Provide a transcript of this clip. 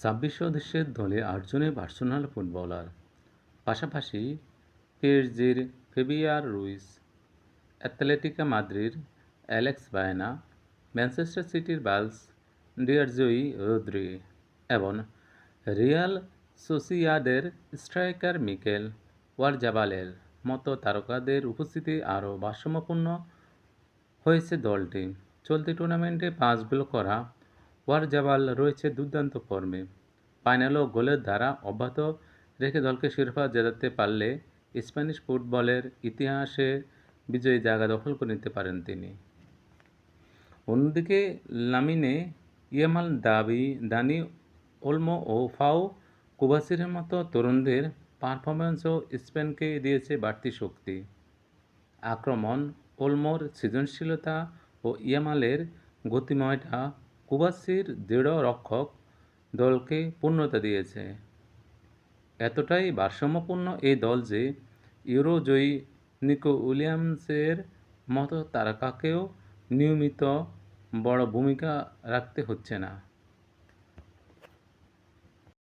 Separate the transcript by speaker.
Speaker 1: ২৬ সদস্যের দলে ৮ জনই বার্সেলোনার ফুটবলার। পাশাপাশি পিএসজির ফেবিয়ান রুইস, অ্যাটলেটিকো মাদ্রিদের অ্যালেক্স বায়েনা, ম্যানচেস্টার সিটির বালস ডিয়ারজোই রদ্রি এবং রিয়াল সোসিয়াদের স্ট্রাইকার মিকেল ওয়ারজাবালের মতো তারকাদের উপস্থিতি আরও ভারসাম্যপূর্ণ হয়েছে দলটি। চলতি টুর্নামেন্টে ৫ গোল করা ওয়ারজাবাল রয়েছে দুর্দান্ত ফর্মে। ফাইনালেও গোলের ধারা অব্যাহত রেখে দলকে শিরোপা জেতাতে পারলে স্প্যানিশ ফুটবলের ইতিহাসে বিজয়ী জায়গা দখল করে নিতে পারেন তিনি। অন্যদিকে লামিনে ইয়ামাল, দানি ওলমো ও পাউ কুবার্সির মতো তরুণদের পারফরম্যান্সও স্পেনকে দিয়েছে বাড়তি শক্তি। আক্রমণ ওলমোর সৃজনশীলতা ও ইয়ামালের গতিময়তা কুবার্সির দৃঢ় রক্ষক দলকে পূর্ণতা দিয়েছে। এতটাই ভারসাম্যপূর্ণ এই দল যে ইউরোজয়ী নিকো উইলিয়ামসের মতো তারকাকেও নিয়মিত বড় ভূমিকা রাখতে হচ্ছে না।